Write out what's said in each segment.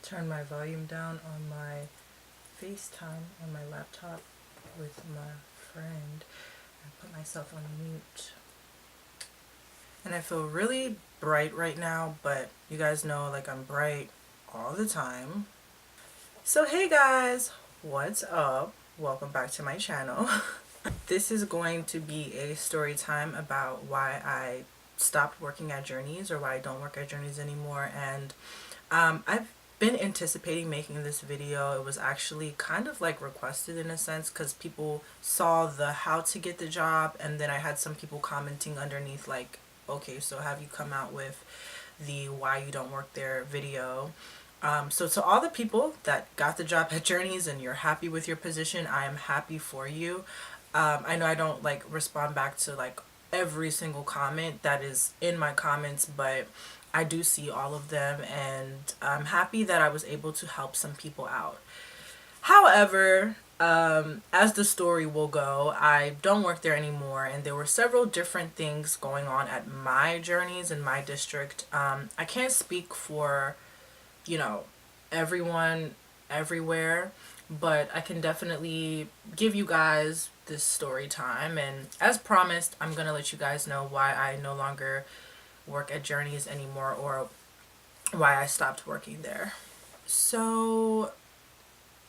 turn my volume down on my FaceTime on my laptop with my friend and put myself on mute. And I feel really bright right now, but you guys know like I'm bright all the time. So hey guys, what's up? Welcome back to my channel. This is going to be a story time about why I stopped working at Journeys, or why I don't work at Journeys anymore. And I've been anticipating making this video. It was actually kind of like requested in a sense, because people saw the how to get the job, and then I had some people commenting underneath like, okay, so have you come out with the why you don't work there video. So to all the people that got the job at Journeys and you're happy with your position, I am happy for you. I know I don't like respond back to like every single comment that is in my comments, but I do see all of them, and I'm happy that I was able to help some people out. However, as the story will go, I don't work there anymore, and there were several different things going on at my Journeys in my district. I can't speak for, you know, everyone everywhere, but I can definitely give you guys this story time. And as promised, I'm gonna let you guys know why I no longer work at Journeys anymore, or why I stopped working there. So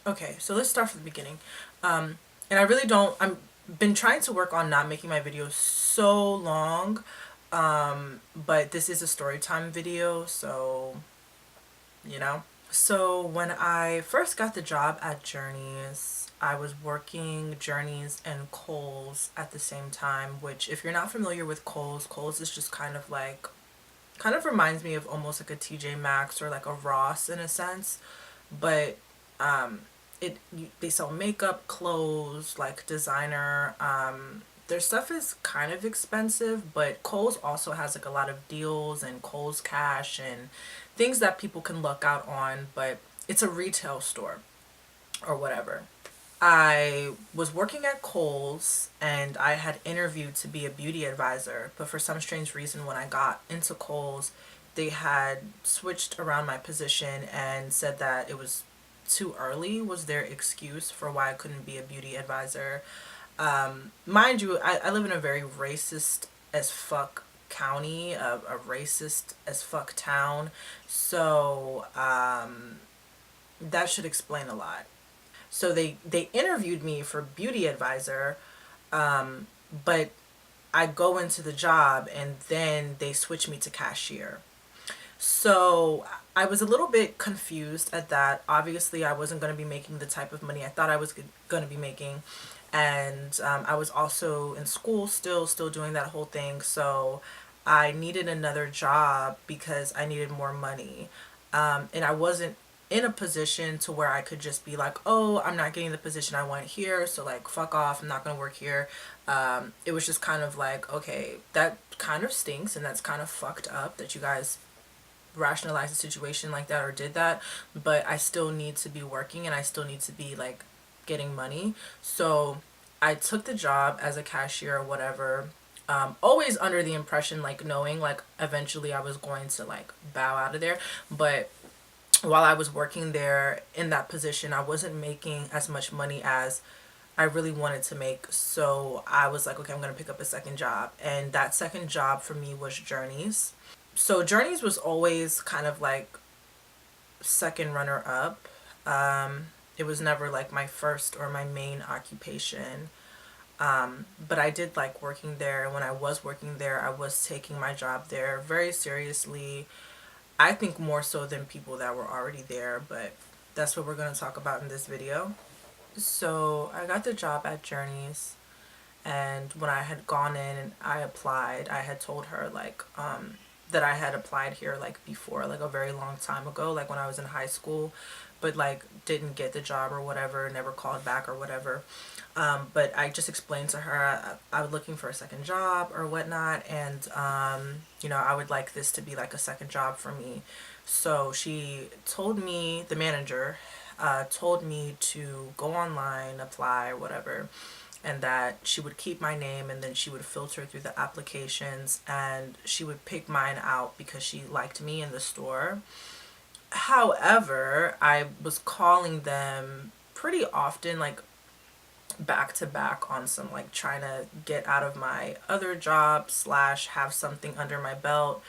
okay, so let's start from the beginning. And I really don't, I'm been trying to work on not making my videos so long, but this is a story time video, so you know. So when I first got the job at Journeys, I was working Journeys and Kohl's at the same time, which if you're not familiar with Kohl's, Kohl's is just kind of like, kind of reminds me of almost like a TJ Maxx or like a Ross in a sense, but they sell makeup, clothes, like designer. Their stuff is kind of expensive, but Kohl's also has like a lot of deals and Kohl's Cash and things that people can luck out on, but it's a retail store or whatever. I was working at Kohl's and I had interviewed to be a beauty advisor, but for some strange reason when I got into Kohl's, they had switched around my position and said that it was too early, was their excuse for why I couldn't be a beauty advisor. Mind you, I live in a very racist as fuck county, a racist as fuck town, so that should explain a lot. So they interviewed me for beauty advisor, but I go into the job and then they switch me to cashier. So I was a little bit confused at that. Obviously, I wasn't going to be making the type of money I thought I was going to be making, and I was also in school still doing that whole thing. So I needed another job because I needed more money, and I wasn't in a position to where I could just be like, oh, I'm not getting the position I want here, so like fuck off, I'm not gonna work here. It was just kind of like, okay, that kind of stinks and that's kind of fucked up that you guys rationalize a situation like that or did that, but I still need to be working and I still need to be like getting money. So I took the job as a cashier or whatever, always under the impression, like knowing like eventually I was going to like bow out of there. But while I was working there in that position, I wasn't making as much money as I really wanted to make. So I was like, okay, I'm going to pick up a second job. And that second job for me was Journeys. So Journeys was always kind of like second runner up. It was never like my first or my main occupation. But I did like working there. And when I was working there, I was taking my job there very seriously. I think more so than people that were already there, but that's what we're going to talk about in this video. So I got the job at Journeys, and when I had gone in and I applied, I had told her like that I had applied here like before, like a very long time ago, like when I was in high school, but like didn't get the job or whatever, never called back or whatever. But I just explained to her I was looking for a second job or whatnot, and you know, I would like this to be like a second job for me. So she told me, the manager told me to go online, apply or whatever, and that she would keep my name and then she would filter through the applications and she would pick mine out because she liked me in the store. However, I was calling them pretty often, like back to back, on some like trying to get out of my other job slash have something under my belt,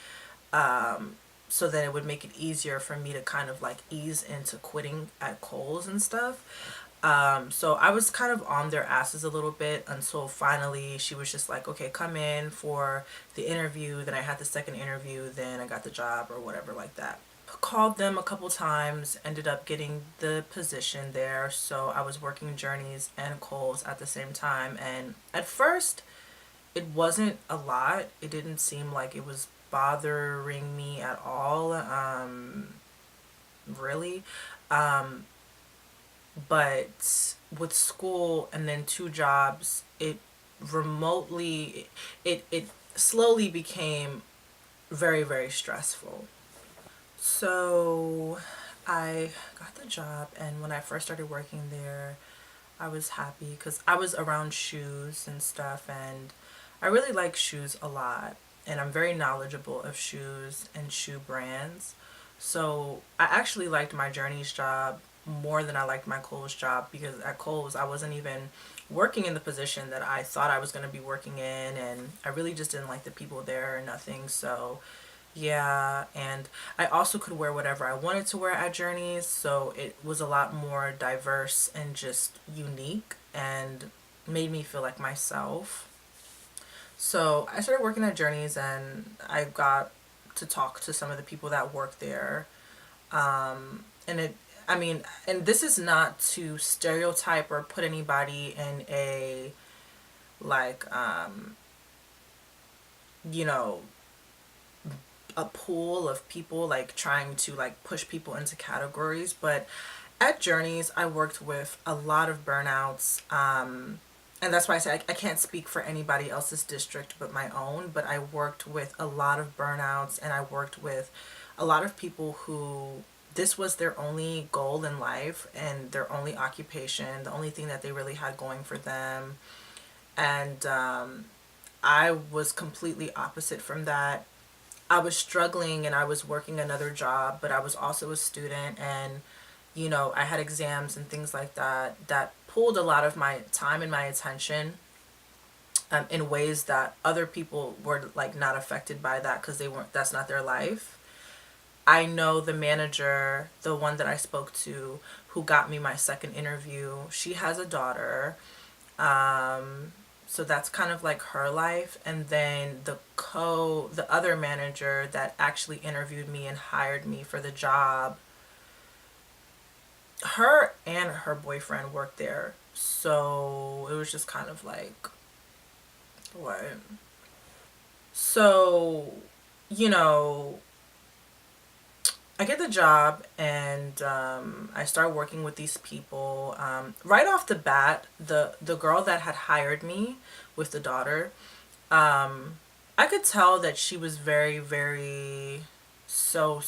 so that it would make it easier for me to kind of like ease into quitting at Kohl's and stuff. So I was kind of on their asses a little bit until finally she was just like, okay, come in for the interview. Then I had the second interview, then I got the job or whatever like that. Called them a couple times, ended up getting the position there. So I was working Journeys and Kohl's at the same time. And at first, it wasn't a lot. It didn't seem like it was bothering me at all, really. Um, but with school and then two jobs, remotely, it slowly became very, very stressful. So I got the job, and when I first started working there, I was happy because I was around shoes and stuff, and I really like shoes a lot, and I'm very knowledgeable of shoes and shoe brands. So I actually liked my Journeys job more than I liked my Kohl's job, because at Kohl's I wasn't even working in the position that I thought I was going to be working in, and I really just didn't like the people there or nothing. So yeah, and I also could wear whatever I wanted to wear at Journeys, so it was a lot more diverse and just unique and made me feel like myself. So I started working at Journeys, and I got to talk to some of the people that work there. And I mean, and this is not to stereotype or put anybody in a, like, you know, a pool of people, like trying to like push people into categories. But at Journeys I worked with a lot of burnouts, and that's why I say I can't speak for anybody else's district but my own. But I worked with a lot of burnouts, and I worked with a lot of people who this was their only goal in life and their only occupation, the only thing that they really had going for them. And I was completely opposite from that. I was struggling and I was working another job, but I was also a student, and I had exams and things like that that pulled a lot of my time and my attention, in ways that other people were like not affected by that because they weren't, that's not their life. I know the manager, the one that I spoke to, who got me my second interview, she has a daughter. So that's kind of like her life. And then the other manager that actually interviewed me and hired me for the job, her and her boyfriend worked there. So it was just kind of like, what? So, you know, I get the job, and I start working with these people. Right off the bat, the girl that had hired me with the daughter, I could tell that she was very, very so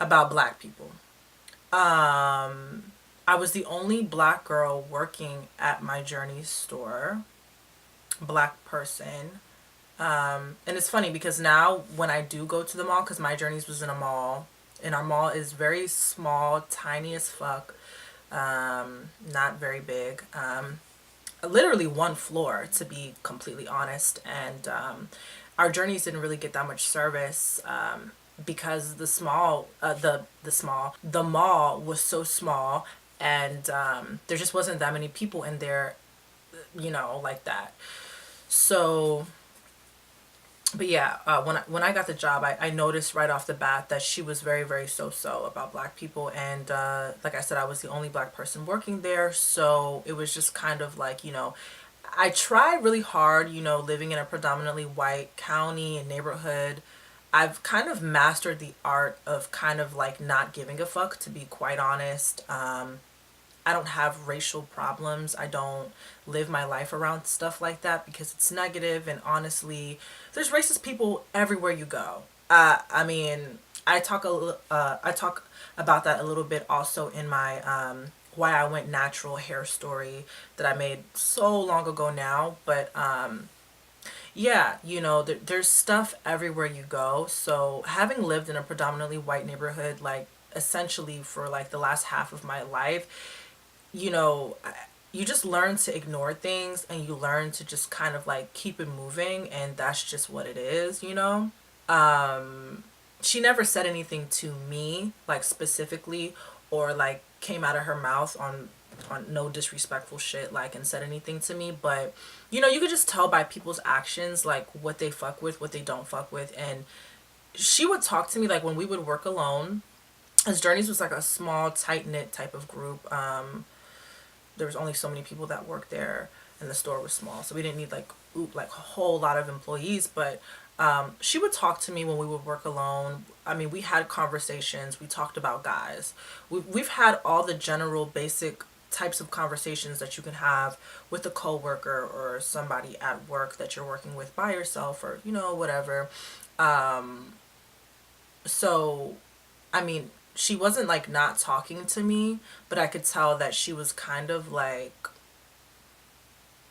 about black people. I was the only black girl working at my Journey store, black person. And it's funny because now when I do go to the mall, because my Journeys was in a mall, and our mall is very small, tiny as fuck, not very big. Literally one floor, to be completely honest. And our Journeys didn't really get that much service, because the mall was so small, and there just wasn't that many people in there, like that. So, but yeah, when I got the job, I noticed right off the bat that she was very, very so about black people. And like I said, I was the only black person working there. So it was just kind of like, I tried really hard, living in a predominantly white county and neighborhood. I've kind of mastered the art of kind of like not giving a fuck, to be quite honest. I don't have racial problems. I don't live my life around stuff like that because it's negative, and honestly, there's racist people everywhere you go. I mean, I talk about that a little bit also in my why I went natural hair story that I made so long ago now. But Yeah, there's stuff everywhere you go. So having lived in a predominantly white neighborhood, like essentially for like the last half of my life, you know, you just learn to ignore things and you learn to just kind of like keep it moving, and that's just what it is. She never said anything to me like specifically, or like came out of her mouth on no disrespectful shit like and said anything to me, but you could just tell by people's actions like what they fuck with, what they don't fuck with. And she would talk to me like when we would work alone, as Journeys was like a small tight knit type of group. There was only so many people that worked there, and the store was small, so we didn't need like a whole lot of employees. But she would talk to me when we would work alone. I mean, we had conversations. We talked about guys. We've had all the general basic types of conversations that you can have with a coworker or somebody at work that you're working with by yourself, or whatever. So I mean, she wasn't like not talking to me, but I could tell that she was kind of like,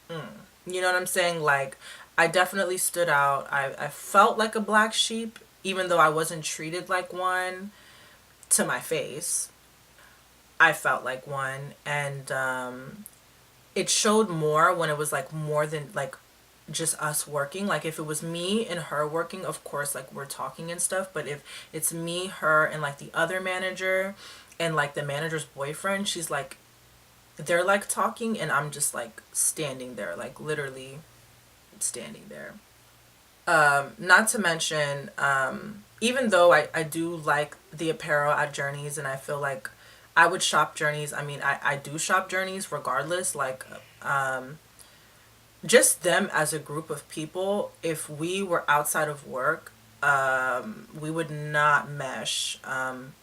you know what I'm saying? Like, I definitely stood out. I felt like a black sheep, even though I wasn't treated like one to my face. I felt like one. And it showed more when it was like more than like just us working. Like if it was me and her working, of course like we're talking and stuff, but if it's me, her, and like the other manager and like the manager's boyfriend, she's like, they're like talking and I'm just like standing there, like literally standing there. Not to mention, even though I do like the apparel at Journeys, and I feel like I would shop Journeys. I mean, I do shop Journeys regardless. Like, just them as a group of people, if we were outside of work, we would not mesh,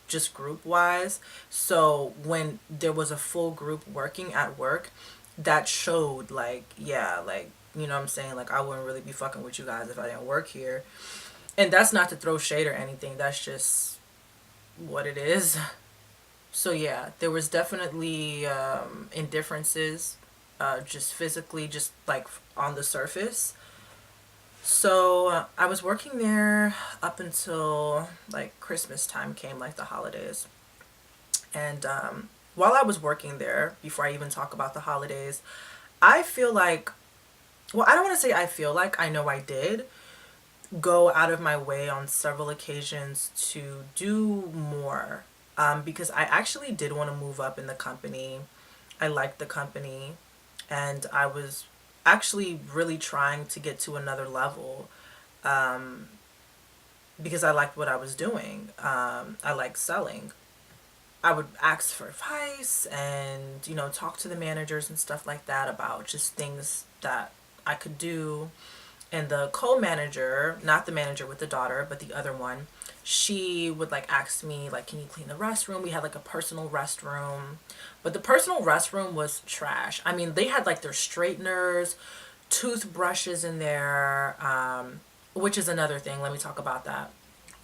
just group wise. So when there was a full group working at work, that showed like, yeah, like, what I'm saying? Like, I wouldn't really be fucking with you guys if I didn't work here. And that's not to throw shade or anything, that's just what it is. So yeah, there was definitely indifferences, just physically, just like on the surface. So I was working there up until like Christmas time came, like the holidays. And while I was working there, before I even talk about the holidays, I feel like, well, I don't want to say I feel like, I know I did go out of my way on several occasions to do more, because I actually did want to move up in the company. I liked the company, and I was actually really trying to get to another level, because I liked what I was doing. I like selling. I would ask for advice and, talk to the managers and stuff like that about just things that I could do. And the co-manager, not the manager with the daughter, but the other one, she would like ask me like, can you clean the restroom? We had like a personal restroom, but the personal restroom was trash. I mean, they had like their straighteners, toothbrushes in there, which is another thing. Let me talk about that.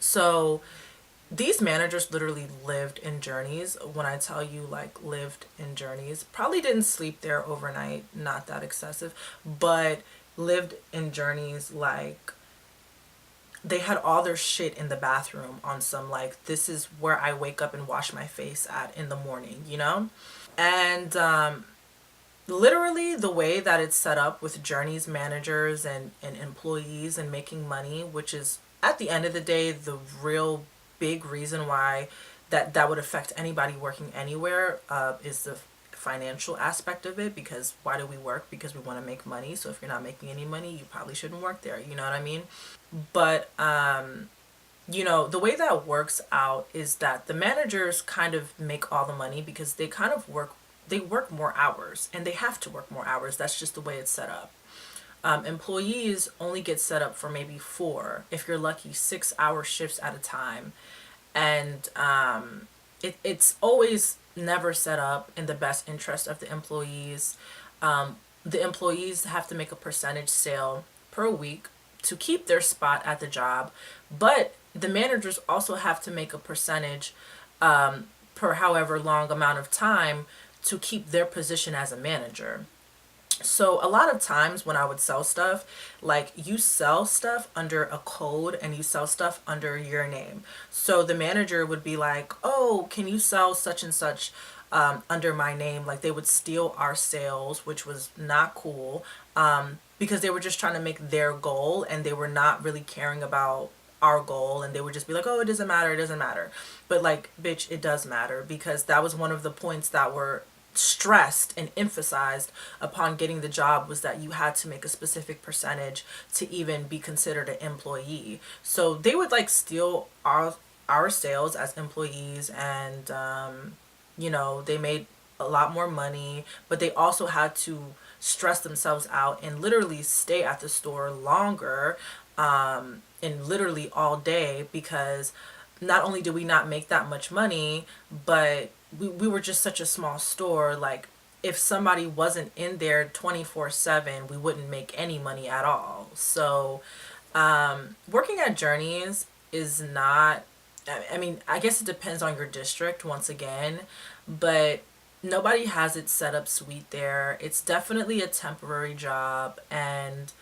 So these managers literally lived in Journeys. When I tell you like lived in Journeys, probably didn't sleep there overnight, not that excessive, but lived in Journeys. Like, they had all their shit in the bathroom on some like, this is where I wake up and wash my face at in the morning. And literally the way that it's set up with Journeys managers and employees and making money, which is at the end of the day the real big reason why that would affect anybody working anywhere, is the financial aspect of it. Because why do we work? Because we want to make money. So if you're not making any money, you probably shouldn't work there, you know what I mean? But the way that works out is that the managers kind of make all the money because they work more hours, and they have to work more hours. That's just the way it's set up. Employees only get set up for maybe 4, if you're lucky, 6-hour shifts at a time. And it's always never set up in the best interest of the employees. The employees have to make a percentage sale per week to keep their spot at the job, but the managers also have to make a percentage, per however long amount of time, to keep their position as a manager. So a lot of times when I would sell stuff, like you sell stuff under a code and you sell stuff under your name. So the manager would be like, "Oh, can you sell such and such under my name?" Like they would steal our sales, which was not cool, because they were just trying to make their goal and they were not really caring about our goal, and they would just be like, "Oh, it doesn't matter, it doesn't matter." But like, bitch, it does matter, because that was one of the points that were stressed and emphasized upon getting the job, was that you had to make a specific percentage to even be considered an employee. So they would like steal our sales as employees, and they made a lot more money, but they also had to stress themselves out and literally stay at the store longer, and literally all day, because not only did we not make that much money, but we were just such a small store. Like, if somebody wasn't in there 24/7, we wouldn't make any money at all. So, working at Journeys is not, I mean, I guess it depends on your district once again, but nobody has it set up sweet there. It's definitely a temporary job, and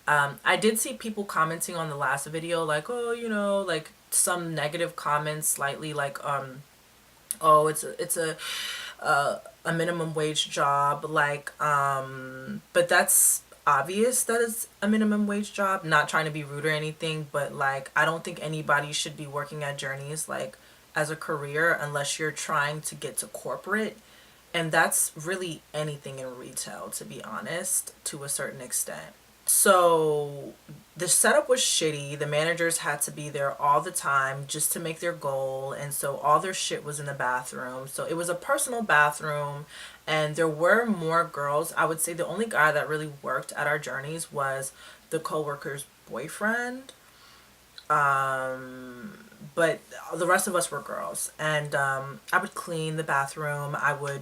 I did see people commenting on the last video, like, oh, like some negative comments, slightly like, oh, it's a minimum wage job, like, but that's obvious that it's a minimum wage job. Not trying to be rude or anything, but like, I don't think anybody should be working at Journeys like as a career unless you're trying to get to corporate, and that's really anything in retail, to be honest, to a certain extent. So the setup was shitty. The managers had to be there all the time just to make their goal. And so all their shit was in the bathroom. So it was a personal bathroom. And there were more girls. I would say the only guy that really worked at our Journeys was the coworker's boyfriend. But the rest of us were girls. And I would clean the bathroom. I would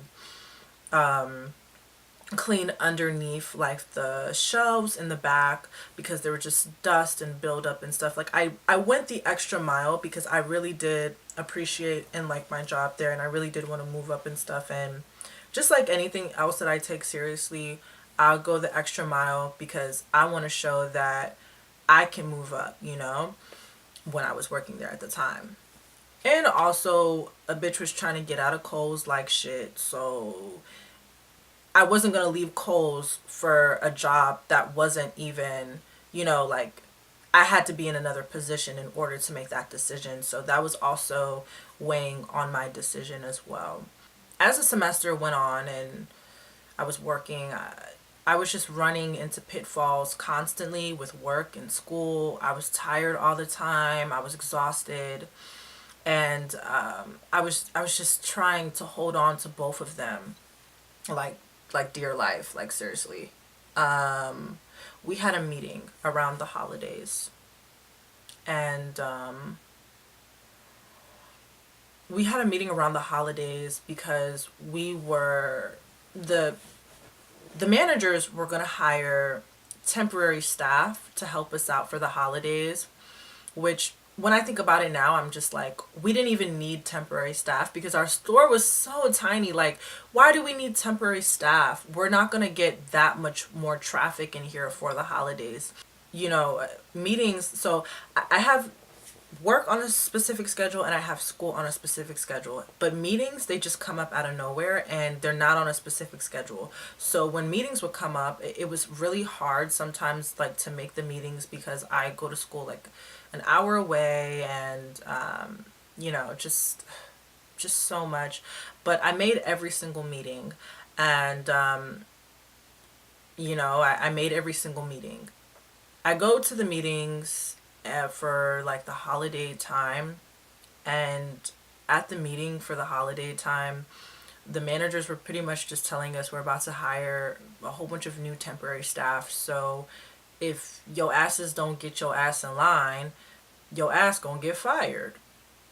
clean underneath like the shelves in the back, because there were just dust and buildup and stuff. Like, I went the extra mile because I really did appreciate and like my job there, and I really did want to move up and stuff. And just like anything else that I take seriously, I'll go the extra mile because I want to show that I can move up, when I was working there at the time. And also, a bitch was trying to get out of Kohl's like shit, so I wasn't going to leave Kohl's for a job that wasn't even, like, I had to be in another position in order to make that decision. So that was also weighing on my decision as well. As the semester went on and I was working, I was just running into pitfalls constantly with work and school. I was tired all the time. I was exhausted, and I was just trying to hold on to both of them, like dear life, like seriously. We had a meeting around the holidays, and we had a meeting around the holidays because we were the managers were going to hire temporary staff to help us out for the holidays, which, when I think about it now, I'm just like, we didn't even need temporary staff because our store was so tiny. Like, why do we need temporary staff? We're not going to get that much more traffic in here for the holidays. Meetings. So I have work on a specific schedule and I have school on a specific schedule. But meetings, they just come up out of nowhere and they're not on a specific schedule. So when meetings would come up, it was really hard sometimes, like, to make the meetings because I go to school like an hour away, and just so much. But I made every single meeting, and I made every single meeting. I go to the meetings for like the holiday time, and at the meeting for the holiday time, the managers were pretty much just telling us we're about to hire a whole bunch of new temporary staff. So if your asses don't get your ass in line, your ass gonna get fired.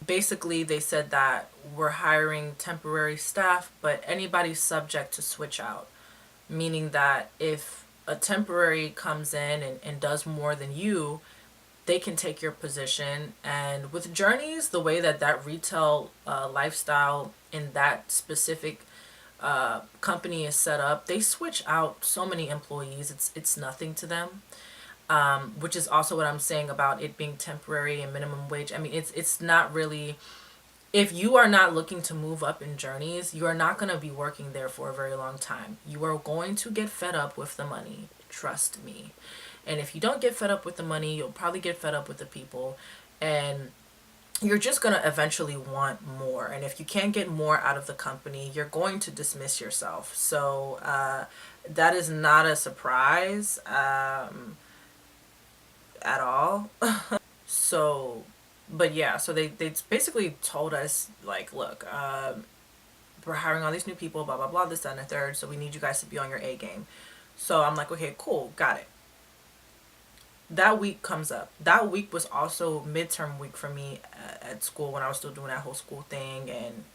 Basically, they said that we're hiring temporary staff, but anybody's subject to switch out. Meaning that if a temporary comes in and does more than you, they can take your position. And with Journeys, the way that retail lifestyle in that specific company is set up, they switch out so many employees. It's nothing to them. Which is also what I'm saying about it being temporary and minimum wage. I mean, it's not really, if you are not looking to move up in Journeys, you are not going to be working there for a very long time. You are going to get fed up with the money. Trust me. And if you don't get fed up with the money, you'll probably get fed up with the people. And you're just going to eventually want more. And if you can't get more out of the company, you're going to dismiss yourself. So that is not a surprise at all. So, but yeah, so they basically told us, like, look, we're hiring all these new people, blah, blah, blah, this, that, and the third. So we need you guys to be on your A game. So I'm like, okay, cool, got it. That week comes up. That week was also midterm week for me at school when I was still doing that whole school thing. And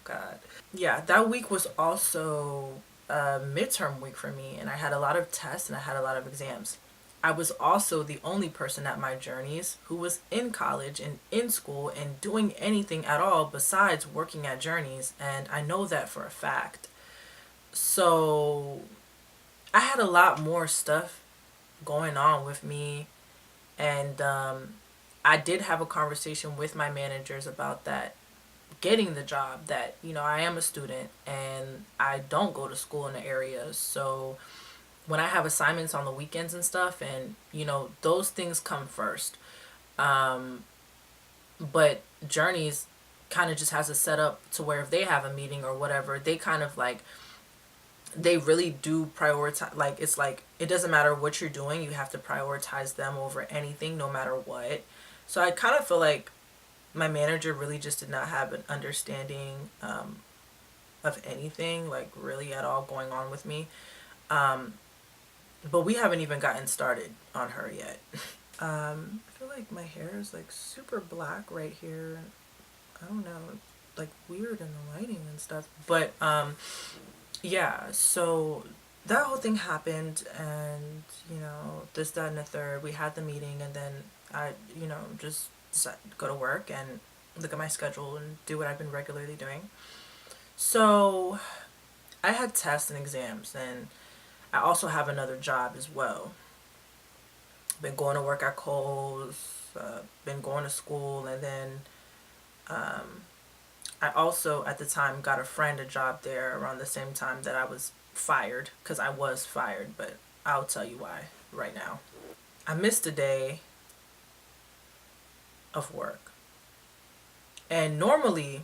God, yeah, that week was also midterm week for me, and I had a lot of tests and I had a lot of exams. I was also the only person at my Journeys who was in college and in school and doing anything at all besides working at Journeys, and I know that for a fact. So I had a lot more stuff going on with me, and I did have a conversation with my managers about that, getting the job, that I am a student and I don't go to school in the area. So when I have assignments on the weekends and stuff, and those things come first. But Journeys kind of just has a setup to where if they have a meeting or whatever, they kind of like, they really do prioritize. Like, it's like, it doesn't matter what you're doing, you have to prioritize them over anything, no matter what. So I kind of feel like my manager really just did not have an understanding of anything, like, really at all going on with me. But we haven't even gotten started on her yet. I feel like my hair is like super black right here. I don't know, like weird in the lighting and stuff. But yeah, so that whole thing happened, and this, that, and the third. We had the meeting, and then I, just decided to go to work and look at my schedule and do what I've been regularly doing. So I had tests and exams, and I also have another job as well. Been going to work at Kohl's, been going to school, and then I also at the time got a friend a job there around the same time that I was fired, because I was fired, but I'll tell you why right now. I missed a day of work. And normally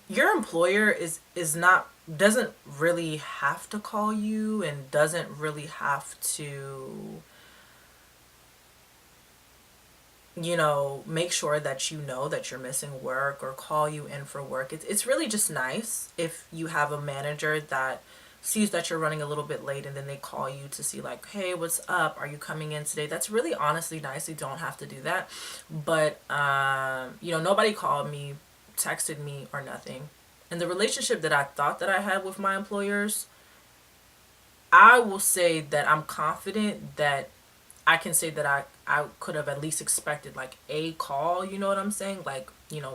your employer is not, doesn't really have to call you, and doesn't really have to make sure that know that you're missing work or call you in for work. It's really just nice if you have a manager that sees that you're running a little bit late, and then they call you to see, like, hey, what's up, are you coming in today? That's really honestly nice. You don't have to do that. But nobody called me, texted me, or nothing. And the relationship that I thought that I had with my employers, I will say that I'm confident that I can say that I could have at least expected, like, a call, you know what I'm saying? Like,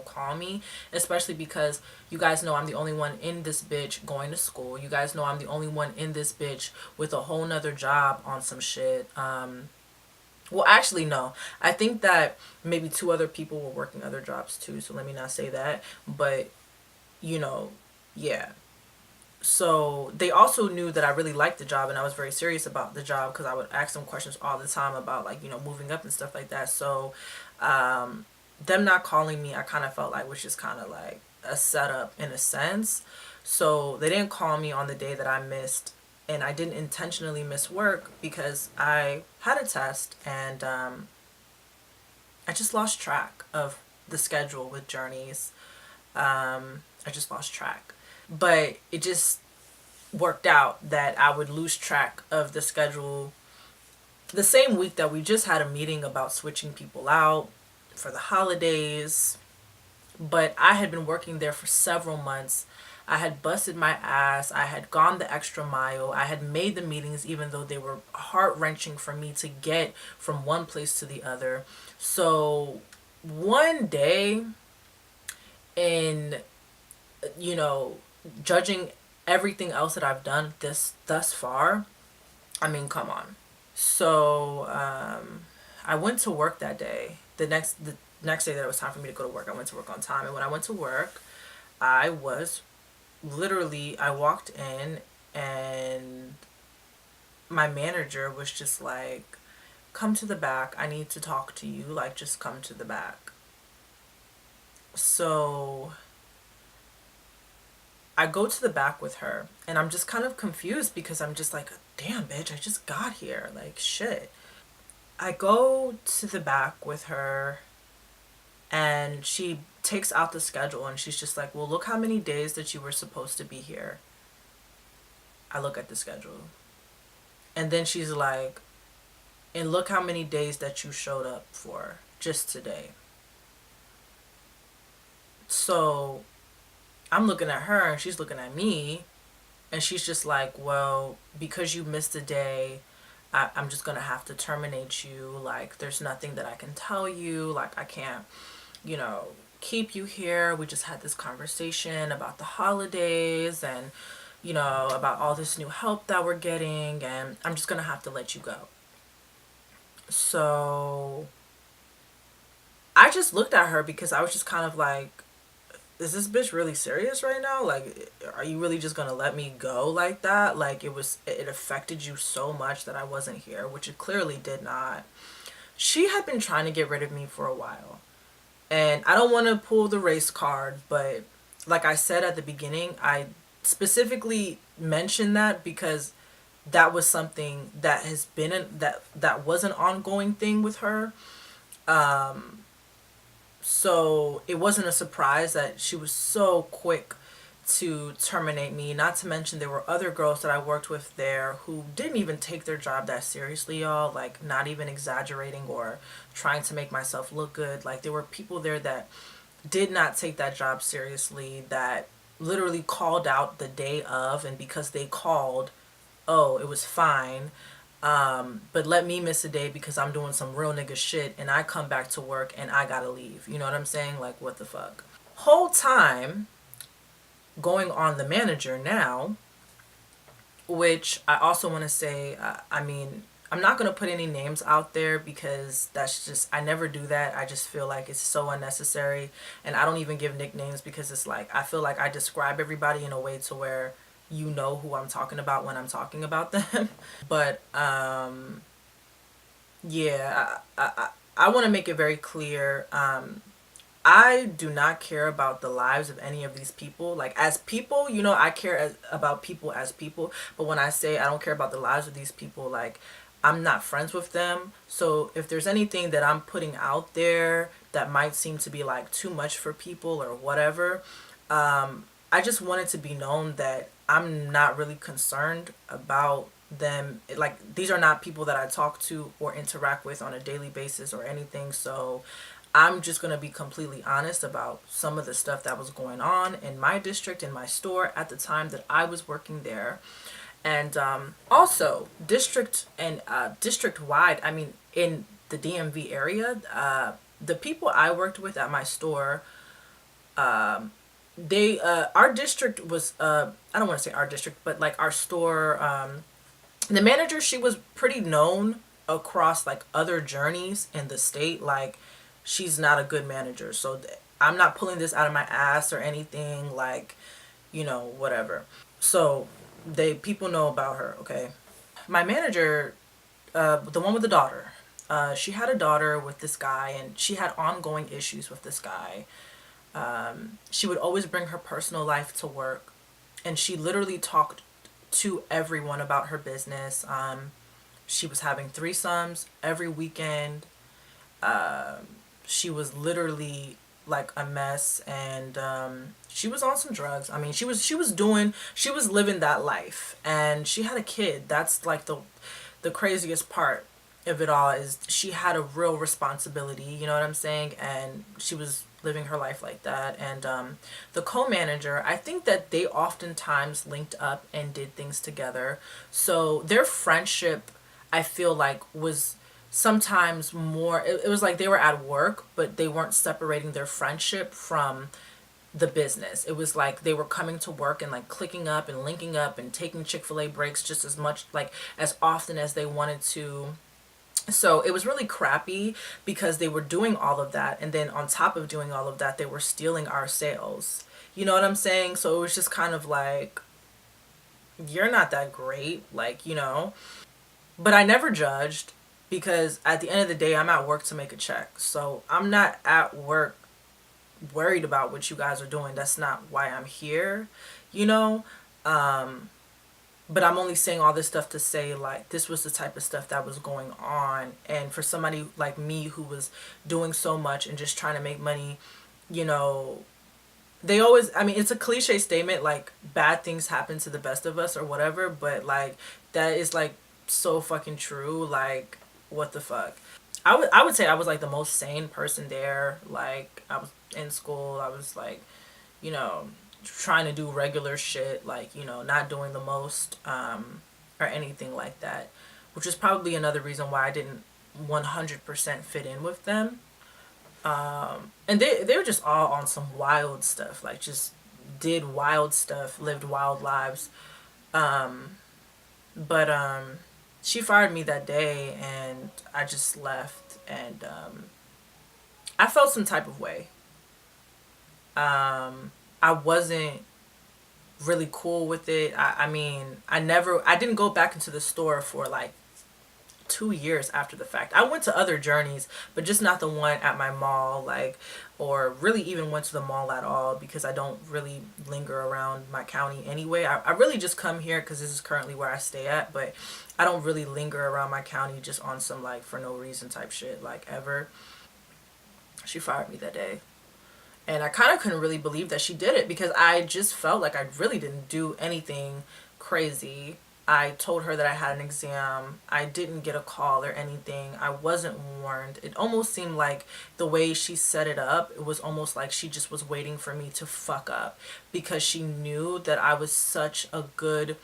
call me. Especially because you guys know I'm the only one in this bitch going to school. You guys know I'm the only one in this bitch with a whole nother job on some shit. Well, actually, no. I think that maybe two other people were working other jobs too, so let me not say that. But, yeah. So they also knew that I really liked the job, and I was very serious about the job, because I would ask them questions all the time about, like, moving up and stuff like that. So them not calling me, I kind of felt like was just kind of like a setup in a sense. So they didn't call me on the day that I missed, and I didn't intentionally miss work because I had a test, and I just lost track of the schedule with Journeys. I just lost track. But it just worked out that I would lose track of the schedule the same week that we just had a meeting about switching people out for the holidays. But I had been working there for several months. I had busted my ass. I had gone the extra mile. I had made the meetings even though they were heart-wrenching for me to get from one place to the other. So one day in you know, judging everything else that I've done this thus far, I mean, come on. So I went to work that day. The next day that it was time for me to go to work, I went to work on time. And when I went to work, I was literally, I walked in and my manager was just like, come to the back. I need to talk to you. Like, just come to the back. So I go to the back with her and I'm just kind of confused because I'm just like, damn, bitch, I just got here. Like, shit. I go to the back with her and she takes out the schedule and she's just like, well, look how many days that you were supposed to be here. I look at the schedule. And then she's like, and look how many days that you showed up for just today. So I'm looking at her and she's looking at me and she's just like, well, because you missed a day, I'm just gonna have to terminate you. Like, there's nothing that I can tell you. Like, I can't, you know, keep you here. We just had this conversation about the holidays and, you know, about all this new help that we're getting, and I'm just gonna have to let you go. So I just looked at her because I was just kind of like, is this bitch really serious right now? Like, are you really just gonna let me go like that? Like, it affected you so much that I wasn't here, which it clearly did not. She had been trying to get rid of me for a while. And I don't want to pull the race card, but like I said at the beginning, I specifically mentioned that because that was something that has been that was an ongoing thing with her. So it wasn't a surprise that she was so quick to terminate me. Not to mention there were other girls that I worked with there who didn't even take their job that seriously, y'all. Like, not even exaggerating or trying to make myself look good. Like, there were people there that did not take that job seriously, that literally called out the day of, and because they called, oh, it was fine. But let me miss a day because I'm doing some real nigga shit and I come back to work and I gotta leave. You know what I'm saying? Like, what the fuck? Whole time going on the manager now, which I also want to say, I mean, I'm not going to put any names out there because that's just, I never do that. I just feel like it's so unnecessary. And I don't even give nicknames because it's like, I feel like I describe everybody in a way to where you know who I'm talking about when I'm talking about them. But yeah, I want to make it very clear. I do not care about the lives of any of these people. Like, as people, you know, I care about people as people. But when I say I don't care about the lives of these people, like, I'm not friends with them. So if there's anything that I'm putting out there that might seem to be like too much for people or whatever, I just want it to be known that I'm not really concerned about them. Like, these are not people that I talk to or interact with on a daily basis or anything. So I'm just going to be completely honest about some of the stuff that was going on in my district, in my store at the time that I was working there. And also, district and district wide, I mean, in the DMV area, the people I worked with at my store, they, our district was, I don't want to say our district, but like our store, the manager, she was pretty known across like other journeys in the state. Like, she's not a good manager. So I'm not pulling this out of my ass or anything, like, you know, whatever. So people know about her, okay? My manager, the one with the daughter, she had a daughter with this guy and she had ongoing issues with this guy. She would always bring her personal life to work and she literally talked to everyone about her business. She was having threesomes every weekend. She was literally like a mess, and she was on some drugs. I mean, she was living that life, and she had a kid. That's like the craziest part of it all, is she had a real responsibility, you know what I'm saying? And she was living her life like that. And the co-manager, I think that they oftentimes linked up and did things together. So their friendship, I feel like, was sometimes more, it was like they were at work, but they weren't separating their friendship from the business. It was like they were coming to work and like clicking up and linking up and taking Chick-fil-A breaks just as much, like as often as they wanted to. So it was really crappy because they were doing all of that, and then on top of doing all of that, they were stealing our sales. You know what I'm saying? So it was just kind of like, you're not that great, like, you know. But I never judged, because at the end of the day, I'm at work to make a check. So I'm not at work worried about what you guys are doing. That's not why I'm here, you know? But I'm only saying all this stuff to say, like, this was the type of stuff that was going on. And for somebody like me who was doing so much and just trying to make money, you know, they always, I mean, it's a cliche statement, like, bad things happen to the best of us or whatever, but, like, that is, like, so fucking true. Like, what the fuck? I would say I was, like, the most sane person there. Like, I was in school. I was, like, you know, trying to do regular shit, like, you know, not doing the most, or anything like that, which is probably another reason why I didn't 100% fit in with them. And they were just all on some wild stuff, like, just did wild stuff, lived wild lives. But she fired me that day, and I just left, and I felt some type of way. I wasn't really cool with it. I mean, I didn't go back into the store for like 2 years after the fact. I went to other Journeys, but just not the one at my mall, like, or really even went to the mall at all, because I don't really linger around my county anyway. I really just come here because this is currently where I stay at, but I don't really linger around my county just on some, like, for no reason type shit, like, ever. She fired me that day. And I kind of couldn't really believe that she did it, because I just felt like I really didn't do anything crazy. I told her that I had an exam. I didn't get a call or anything. I wasn't warned. It almost seemed like the way she set it up, it was almost like she just was waiting for me to fuck up, because she knew that I was such a good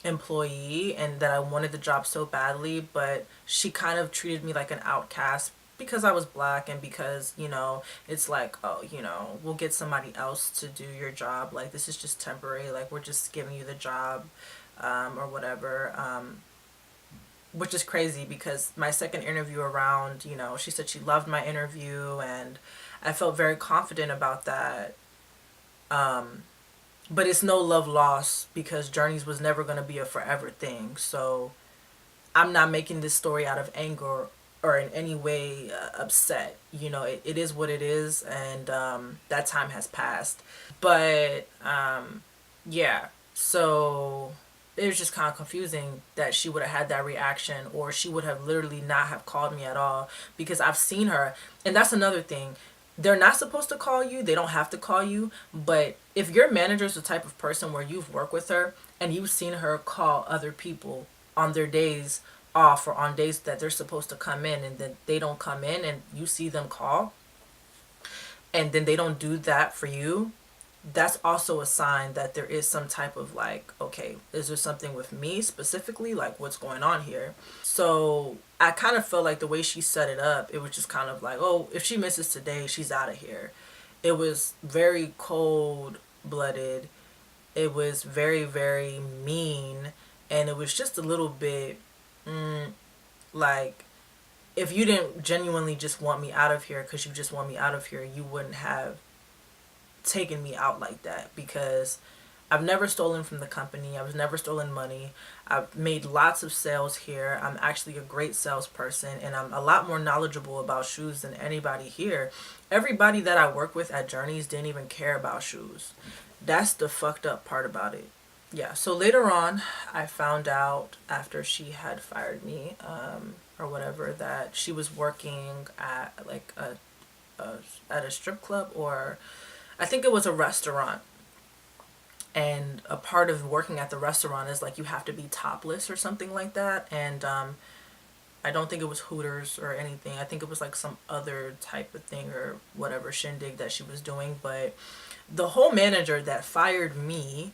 employee and that I wanted the job so badly, but she kind of treated me like an outcast because I was black, and because, you know, it's like, oh, you know, we'll get somebody else to do your job. Like, this is just temporary. Like, we're just giving you the job, or whatever. Which is crazy, because my second interview around, you know, she said she loved my interview, and I felt very confident about that. But it's no love lost, because Journeys was never going to be a forever thing. So I'm not making this story out of anger or in any way upset. You know, it is what it is, and that time has passed. But yeah, so it was just kind of confusing that she would have had that reaction, or she would have literally not have called me at all, because I've seen her. And that's another thing, they're not supposed to call you, they don't have to call you, but if your manager is the type of person where you've worked with her and you've seen her call other people on their days off, or on days that they're supposed to come in and then they don't come in, and you see them call and then they don't do that for you, that's also a sign that there is some type of, like, okay, is there something with me specifically, like, what's going on here? So I kind of felt like the way she set it up, it was just kind of like, oh, if she misses today, she's out of here. It was very cold blooded. It was very, very mean. And it was just a little bit, like, if you didn't genuinely just want me out of here because you just want me out of here, you wouldn't have taken me out like that, because I've never stolen from the company. I've never stolen money. I've made lots of sales here. I'm actually a great salesperson, and I'm a lot more knowledgeable about shoes than anybody here. Everybody that I work with at Journeys didn't even care about shoes. That's the fucked up part about it. Yeah, so later on, I found out after she had fired me, or whatever, that she was working at, like, at a strip club, or I think it was a restaurant. And a part of working at the restaurant is, like, you have to be topless or something like that. And I don't think it was Hooters or anything. I think it was like some other type of thing or whatever shindig that she was doing. But the whole manager that fired me,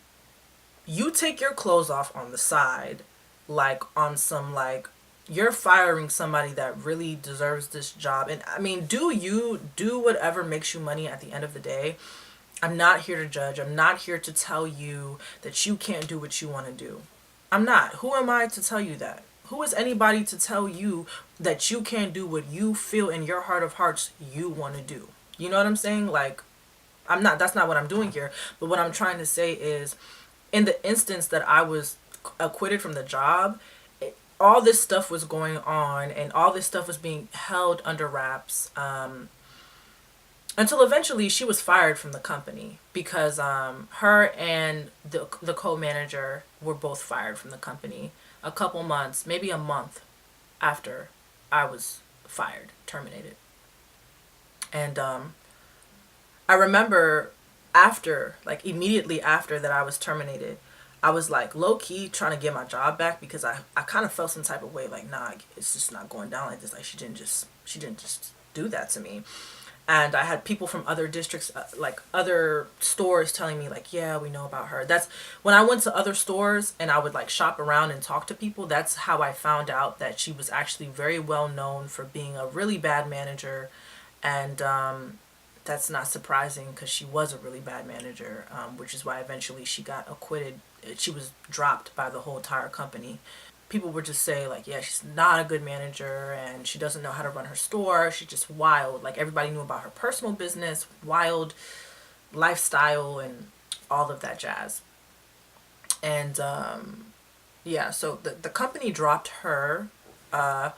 you take your clothes off on the side, like, on some, like, you're firing somebody that really deserves this job. And I mean, do you do whatever makes you money at the end of the day? I'm not here to judge. I'm not here to tell you that you can't do what you want to do. I'm not. Who am I to tell you that? Who is anybody to tell you that you can't do what you feel in your heart of hearts you want to do? You know what I'm saying? Like, I'm not, that's not what I'm doing here. But what I'm trying to say is, in the instance that I was acquitted from the job, all this stuff was going on and all this stuff was being held under wraps, until eventually she was fired from the company because her and the co-manager were both fired from the company a couple months, maybe a month after I was fired, terminated. And I remember after, like immediately after that I was terminated, I was like low key trying to get my job back because I kind of felt some type of way like, nah, it's just not going down like this. Like she didn't just do that to me. And I had people from other districts, like other stores, telling me like, yeah, we know about her. That's when I went to other stores and I would like shop around and talk to people. That's how I found out that she was actually very well known for being a really bad manager. And that's not surprising because she was a really bad manager, which is why eventually she got acquitted. She was dropped by the whole entire company. People would just say like, yeah, she's not a good manager and she doesn't know how to run her store. She's just wild. Like everybody knew about her personal business, wild lifestyle, and all of that jazz. And yeah, so the company dropped her uh,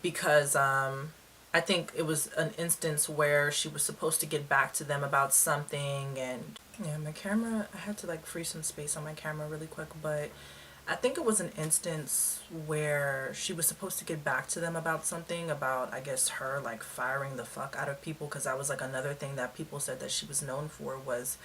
because I think it was an instance where she was supposed to get back to them about something. And yeah, my camera, I had to like free some space on my camera really quick, but I think it was an instance where she was supposed to get back to them about something, about I guess her like firing the fuck out of people, because that was like another thing that people said that she was known for was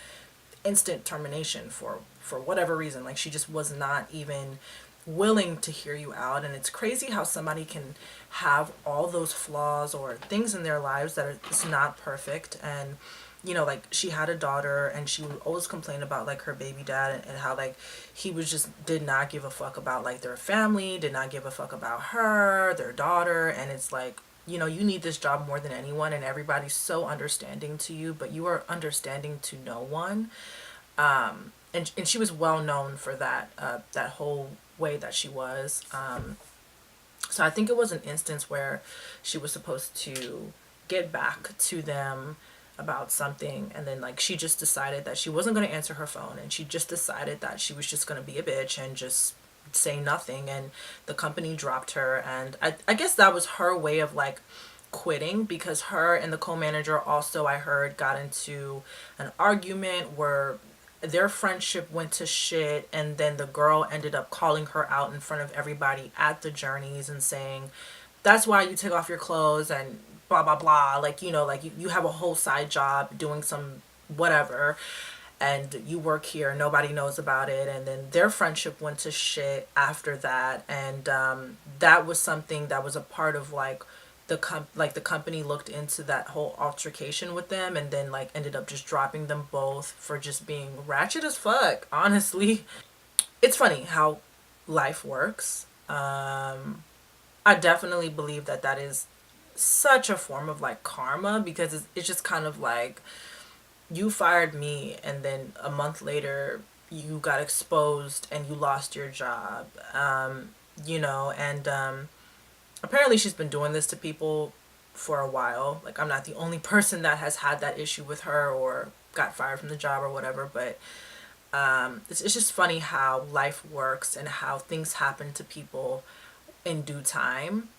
instant termination for whatever reason. Like she just was not even willing to hear you out. And it's crazy how somebody can have all those flaws or things in their lives that are just not perfect. And you know, like she had a daughter and she would always complain about like her baby dad, and how like he was just did not give a fuck about like their family, did not give a fuck about her, their daughter. And it's like, you know, you need this job more than anyone and everybody's so understanding to you, but you are understanding to no one. And she was well known for that, that whole way that she was. So I think it was an instance where she was supposed to get back to them about something, and then like she just decided that she wasn't going to answer her phone, and she just decided that she was just going to be a bitch and just say nothing. And the company dropped her, and I guess that was her way of like quitting, because her and the co-manager also, I heard, got into an argument where their friendship went to shit, and then the girl ended up calling her out in front of everybody at the Journeys and saying, that's why you take off your clothes and blah blah blah, like, you know, like you have a whole side job doing some whatever, and you work here, nobody knows about it. And then their friendship went to shit after that. And that was something that was a part of like like the company looked into that whole altercation with them, and then like ended up just dropping them both for just being ratchet as fuck, honestly. It's funny how life works. I definitely believe that that is such a form of like karma, because it's just kind of like, you fired me and then a month later you got exposed and you lost your job. You know, and apparently she's been doing this to people for a while. Like, I'm not the only person that has had that issue with her or got fired from the job or whatever, but it's just funny how life works and how things happen to people in due time.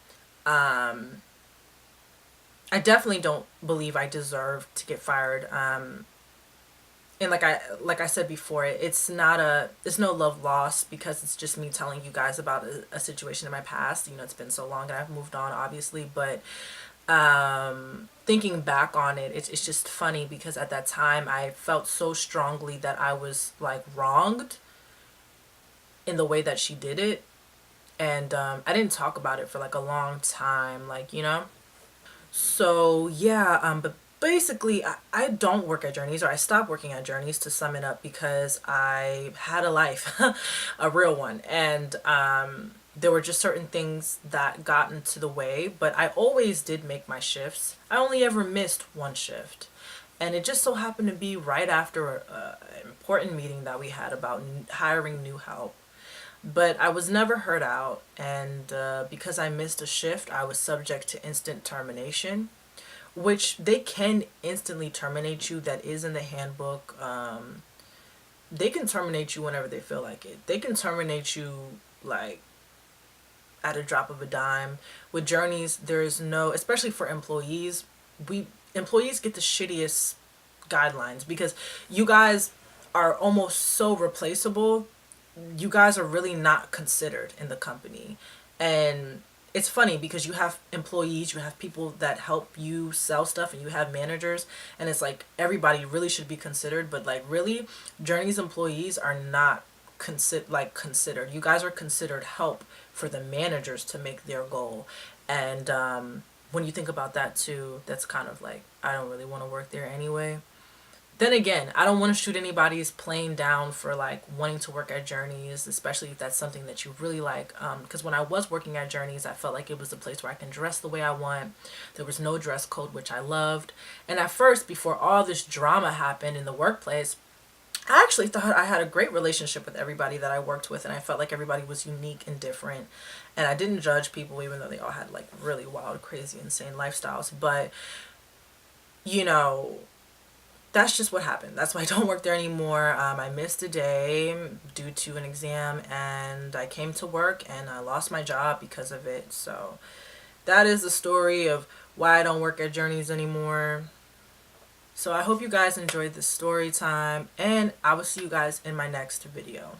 I definitely don't believe I deserve to get fired. And like I said before, it's no love lost, because it's just me telling you guys about a situation in my past. You know, it's been so long and I've moved on, obviously, but thinking back on it, it's just funny, because at that time I felt so strongly that I was like wronged in the way that she did it. And I didn't talk about it for like a long time, like, you know. So yeah, but basically I don't work at Journeys, or I stopped working at Journeys, to sum it up, because I had a life, a real one. And there were just certain things that got into the way, but I always did make my shifts. I only ever missed one shift. And it just so happened to be right after an important meeting that we had about hiring new help. But I was never heard out, and because I missed a shift, I was subject to instant termination, which they can instantly terminate you. That is in the handbook. They can terminate you whenever they feel like it. They can terminate you like at a drop of a dime. With Journeys, there is no, especially for employees, we employees get the shittiest guidelines because you guys are almost so replaceable. You guys are really not considered in the company. And it's funny because you have employees, you have people that help you sell stuff, and you have managers, and it's like everybody really should be considered, but like really Journeys employees are not considered. You guys are considered help for the managers to make their goal. And when you think about that too, that's kind of like, I don't really want to work there anyway. Then again, I don't want to shoot anybody's plane down for like wanting to work at Journeys, especially if that's something that you really like. Because when I was working at Journeys, I felt like it was a place where I can dress the way I want. There was no dress code, which I loved. And at first, before all this drama happened in the workplace, I actually thought I had a great relationship with everybody that I worked with, and I felt like everybody was unique and different. And I didn't judge people, even though they all had like really wild, crazy, insane lifestyles. But, you know, that's just what happened. That's why I don't work there anymore. I missed a day due to an exam, and I came to work and I lost my job because of it. So that is the story of why I don't work at Journeys anymore. So I hope you guys enjoyed this story time, and I will see you guys in my next video.